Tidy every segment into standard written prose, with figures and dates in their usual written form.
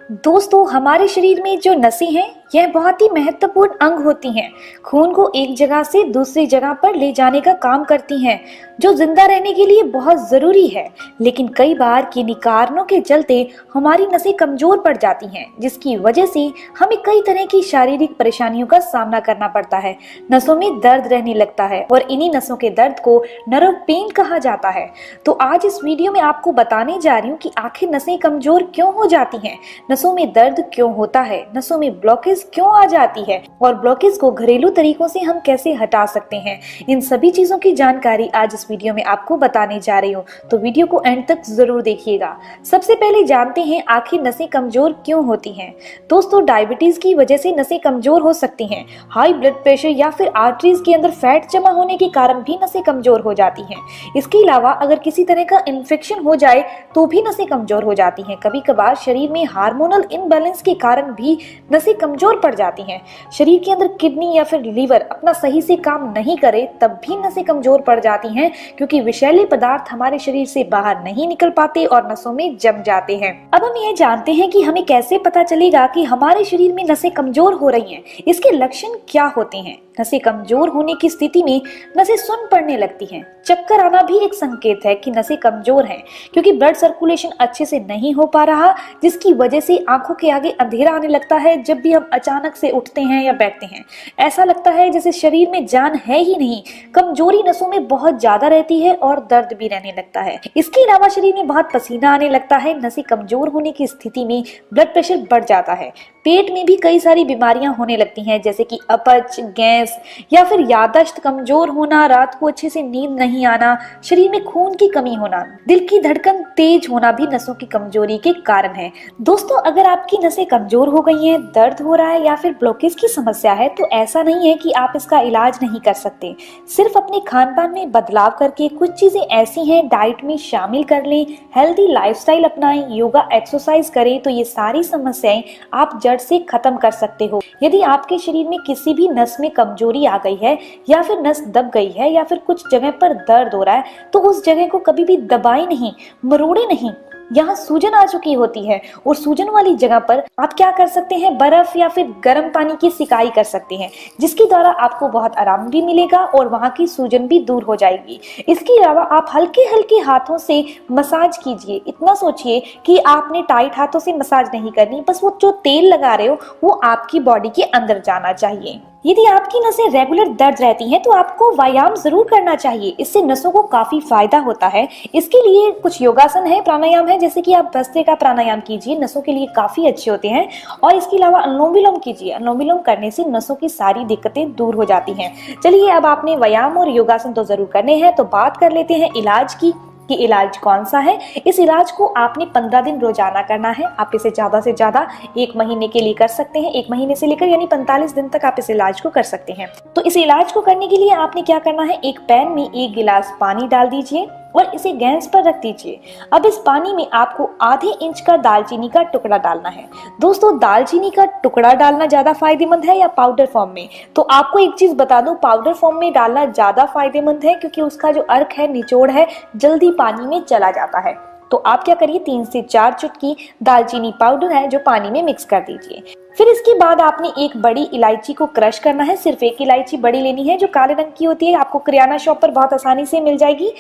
दोस्तों, हमारे शरीर में जो नसें हैं यह बहुत ही महत्वपूर्ण अंग होती हैं। खून को एक जगह से दूसरी जगह पर ले जाने का काम करती हैं, जो जिंदा रहने के लिए बहुत जरूरी है। लेकिन कई बार किन्हीं कारणों के चलते हमारी नसें कमजोर पड़ जाती हैं, जिसकी वजह से हमें कई तरह की शारीरिक परेशानियों का सामना करना पड़ता है। नसों में दर्द रहने लगता है और इन्हीं नसों के दर्द को नर्व पेन कहा जाता है। तो आज इस वीडियो में आपको बताने जा रही हूँ कि आखिर नसें कमजोर क्यों हो जाती हैं, नसों में दर्द क्यों होता है, नसों में ब्लॉकेज क्यों आ जाती है और ब्लॉकेज को घरेलू तरीकों से हम कैसे हटा सकते हैं। इन सभी चीजों की जानकारी आज इस वीडियो में आपको बताने जा रही हूँ, तो वीडियो को एंड तक जरूर देखिएगा। सबसे पहले जानते हैं आखिर नसें कमजोर क्यों होती हैं। दोस्तों, डायबिटीज की वजह से नसें कमजोर हो सकती हैं। हाई ब्लड प्रेशर या फिर आर्टरीज के अंदर फैट जमा होने के कारण भी नसें कमजोर हो जाती हैं। इसके अलावा अगर किसी तरह का इन्फेक्शन हो जाए तो भी नसें कमजोर हो जाती हैं। कभी कभार शरीर में हार्मोनल इनबैलेंस के कारण भी नसें कमजोर पड़ जाती हैं। शरीर के अंदर किडनी या फिर लीवर अपना सही से काम नहीं करे तब भी नसें कमजोर पड़ जाती हैं, क्योंकि विषैले पदार्थ हमारे शरीर से बाहर नहीं निकल पाते और नसों में जम जाते हैं। अब हम ये जानते हैं कि हमें कैसे पता चलेगा कि हमारे शरीर में नसें कमजोर हो रही हैं। इसके लक्षण क्या होते हैं। नसें कमजोर होने की स्थिति में नसें सुन्न पड़ने लगती हैं। चक्कर आना भी एक संकेत है कि नसें कमजोर हैं, क्योंकि ब्लड सर्कुलेशन अच्छे से नहीं हो पा रहा, जिसकी वजह से आंखों के आगे अंधेरा आने लगता है जब भी हम अचानक से उठते हैं या बैठते हैं। ऐसा लगता है जैसे शरीर में जान है ही नहीं। कमजोरी नसों में बहुत ज्यादा रहती है और दर्द भी रहने लगता है। इसके अलावा शरीर में बहुत पसीना आने लगता है। नसें कमजोर होने की स्थिति में ब्लड प्रेशर बढ़ जाता है। पेट में भी कई सारी बीमारियां होने लगती हैं, जैसे कि अपच, गैस या फिर याददाश्त कमजोर होना, रात को अच्छे से नींद नहीं आना, शरीर में खून की कमी होना, दिल की धड़कन तेज होना भी नसों की कमजोरी के कारण है। दोस्तों, अगर आपकी नसें कमजोर हो गई हैं, दर्द हो रहा है या फिर ब्लॉकेज की समस्या है, तो ऐसा नहीं है कि आप इसका इलाज नहीं कर सकते। सिर्फ अपने खान पान में बदलाव करके कुछ चीजें ऐसी हैं डाइट में शामिल कर लें, हेल्दी लाइफस्टाइल अपनाएं, योगा एक्सरसाइज करें, तो ये सारी समस्याएं आप जड़ से खत्म कर सकते हो। यदि आपके शरीर में किसी भी नस में कमजोरी आ गई है या फिर नस दब गई है या फिर कुछ जगह पर दर्द हो रहा है, तो उस जगह को कभी भी दबाएं नहीं, मरोड़े नहीं। यहाँ सूजन आ चुकी होती है और सूजन वाली जगह पर आप क्या कर सकते हैं, बर्फ या फिर गर्म पानी की सिकाई कर सकते हैं, जिसके द्वारा आपको बहुत आराम भी मिलेगा और वहाँ की सूजन भी दूर हो जाएगी। इसके अलावा आप हल्के हल्के हाथों से मसाज कीजिए। इतना सोचिए कि आपने टाइट हाथों से मसाज नहीं करनी, बस वो जो तेल लगा रहे हो वो आपकी बॉडी के अंदर जाना चाहिए। यदि आपकी नसें रेगुलर दर्द रहती हैं तो आपको व्यायाम जरूर करना चाहिए। इससे नसों को काफी फायदा होता है। इसके लिए कुछ योगासन है, प्राणायाम है, जैसे कि आप भस्त्रिका प्राणायाम कीजिए, नसों के लिए काफी अच्छे होते हैं। और इसके अलावा अनुलोम विलोम कीजिए। अनुलोम विलोम करने से नसों की सारी दिक्कतें दूर हो जाती हैं। चलिए, अब आपने व्यायाम और योगासन तो जरूर करने हैं, तो बात कर लेते हैं इलाज की कि इलाज कौन सा है। इस इलाज को आपने 15 दिन रोजाना करना है। आप इसे ज्यादा से ज्यादा 1 महीने के लिए कर सकते हैं। 1 महीने से लेकर यानी 45 दिन तक आप इस इलाज को कर सकते हैं। तो इस इलाज को करने के लिए आपने क्या करना है, एक पैन में 1 गिलास पानी डाल दीजिए और इसे गैस पर रख दीजिए। अब इस पानी में आपको आधे इंच का दालचीनी का टुकड़ा डालना है। दोस्तों, दालचीनी का टुकड़ा डालना ज्यादा फायदेमंद है या पाउडर फॉर्म में? तो आपको एक चीज बता दूं, पाउडर फॉर्म में डालना ज्यादा फायदेमंद है, क्योंकि उसका जो अर्क है, निचोड़ है, जल्दी पानी में चला जाता है। तो आप क्या करिए, 3 से 4 चुटकी दालचीनी पाउडर है जो पानी में मिक्स कर दीजिए। फिर इसके बाद आपने एक बड़ी इलायची को क्रश करना है। सिर्फ एक इलायची बड़ी लेनी है जो काले रंग की होती है, आपको किराना शॉप पर बहुत आसानी से मिल जाएगी।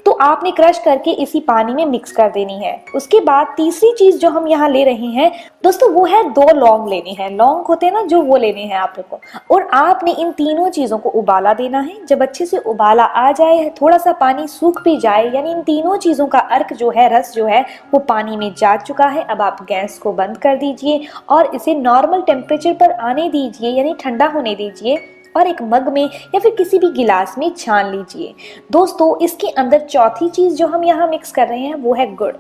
तो आपने क्रश करके इसी पानी में मिक्स कर देनी है। उसके बाद तीसरी चीज जो हम यहाँ ले रहे हैं दोस्तों, वो है 2 लौंग लेने हैं। लौंग होते हैं ना जो, वो लेने हैं आप लोग को। और आपने इन तीनों चीजों को उबाला देना है। जब अच्छे से उबाला आ जाए, थोड़ा सा पानी सूख भी जाए, यानी इन तीनों चीजों का अर्क जो है, रस जो है, वो पानी में जा चुका है। अब आप गैस को बंद कर दीजिए और इसे नॉर्मल टेम्परेचर पर आने दीजिए, यानी ठंडा होने दीजिए, और एक मग में या फिर किसी भी गिलास में छान लीजिए। दोस्तों, इसके अंदर चौथी चीज जो हम यहाँ मिक्स कर रहे हैं वो है गुड़।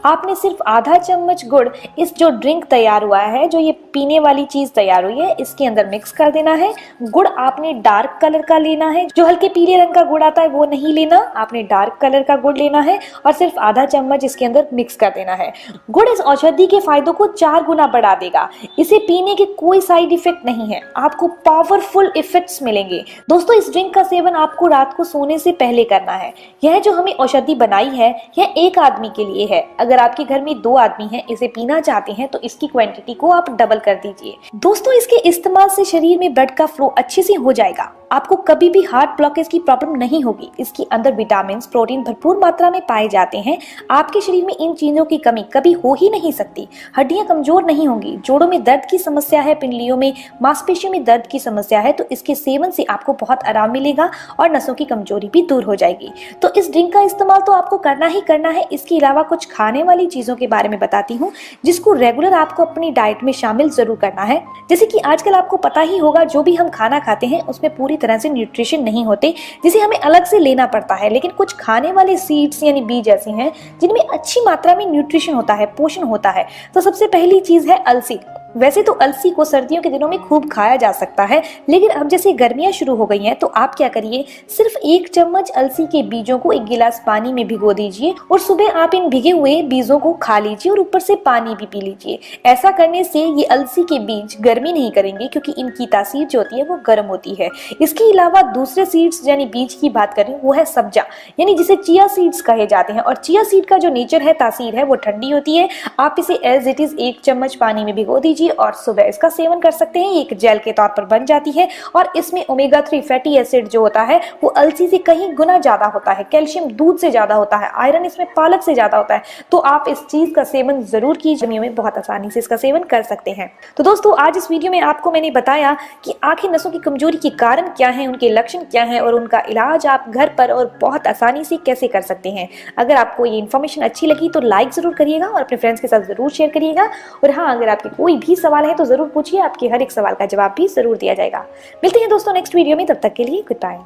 आपने सिर्फ आधा चम्मच गुड़, इस जो ड्रिंक तैयार हुआ है, जो ये पीने वाली चीज तैयार हुई है, इसके अंदर मिक्स कर देना है। गुड़ आपने डार्क कलर का लेना है, जो हल्के पीले रंग का गुड़ आता है वो नहीं लेना, आपने डार्क कलर का गुड़ लेना है और सिर्फ आधा चम्मच इसके अंदर मिक्स कर देना है। गुड़ इस औषधि के फायदों को 4 गुना बढ़ा देगा। इसे पीने के कोई साइड इफेक्ट नहीं है, आपको पावरफुल इफेक्ट्स मिलेंगे। दोस्तों, इस ड्रिंक का सेवन आपको रात को सोने से पहले करना है। यह जो हमें औषधि बनाई है, यह एक आदमी के लिए है। है। अगर आपके घर में 2 आदमी हैं, इसे पीना चाहते हैं तो इसकी क्वांटिटी को आप डबल कर दीजिए। दोस्तों, इसके इस्तेमाल से शरीर में ब्लड का फ्लो अच्छे से हो जाएगा। आपको कभी भी हार्ट ब्लॉकेज की प्रॉब्लम नहीं होगी। इसके अंदर विटामिन, प्रोटीन भरपूर मात्रा में पाए जाते हैं। आपके शरीर में इन चीजों की कमी कभी हो ही नहीं सकती। हड्डियां कमजोर नहीं होंगी। जोड़ों में दर्द की समस्या है, पिंडलियों में, मांसपेशियों में दर्द की समस्या है तो इसके सेवन से आपको बहुत आराम मिलेगा और नसों की कमजोरी भी दूर हो जाएगी। तो इस ड्रिंक का इस्तेमाल तो आपको करना ही करना है। इसके अलावा कुछ खाने वाली चीजों के बारे में बताती हूँ जिसको रेगुलर आपको अपनी डाइट में शामिल जरूर करना है। जैसे कि आजकल आपको पता ही होगा, जो भी हम खाना खाते हैं उसमें पूरी तरह से न्यूट्रिशन नहीं होते, जिसे हमें अलग से लेना पड़ता है। लेकिन कुछ खाने वाले सीड्स यानी बीज ऐसे हैं जिनमें अच्छी मात्रा में न्यूट्रिशन होता है, पोषण होता है। तो सबसे पहली चीज है अलसी। वैसे तो अलसी को सर्दियों के दिनों में खूब खाया जा सकता है, लेकिन अब जैसे गर्मियां शुरू हो गई हैं तो आप क्या करिए, सिर्फ 1 चम्मच अलसी के बीजों को 1 गिलास पानी में भिगो दीजिए और सुबह आप इन भिगे हुए बीजों को खा लीजिए और ऊपर से पानी भी पी लीजिए। ऐसा करने से ये अलसी के बीज गर्मी नहीं करेंगे, क्योंकि इनकी तासीर जो होती है वो गर्म होती है। इसके अलावा दूसरे सीड्स यानी बीज की बात करें, वो है सब्जा, यानी जिसे चिया सीड्स कहे जाते हैं। और चिया सीड का जो नेचर है, तासीर है, वो ठंडी होती है। आप इसे एज इट इज 1 चम्मच पानी में भिगो दीजिए और सुबह इसका सेवन कर सकते हैं। एक जेल के तौर पर बन जाती है और इसमें ओमेगा 3 फैटी एसिड जो होता है वो अलसी से कहीं गुना ज्यादा होता है। कैल्शियम दूध से ज्यादा होता है, आयरन इसमें पालक से ज्यादा होता है। तो आप इस चीज का सेवन जरूर कीजिए, गर्मियों में बहुत आसानी से इसका सेवन कर सकते हैं। तो दोस्तों, आज इस वीडियो में आपको मैंने बताया कि आंखें नसों की कमजोरी के कारण क्या है, उनके लक्षण क्या है और उनका इलाज आप घर पर और बहुत आसानी से कैसे कर सकते हैं। अगर आपको ये इन्फॉर्मेशन अच्छी लगी तो लाइक जरूर करिएगा और अपने फ्रेंड्स के साथ जरूर शेयर करिएगा। और हाँ, अगर आपके कोई भी सवाल है तो जरूर पूछिए, आपके हर एक सवाल का जवाब भी जरूर दिया जाएगा। मिलते हैं दोस्तों नेक्स्ट वीडियो में, तब तक के लिए गुड बाय।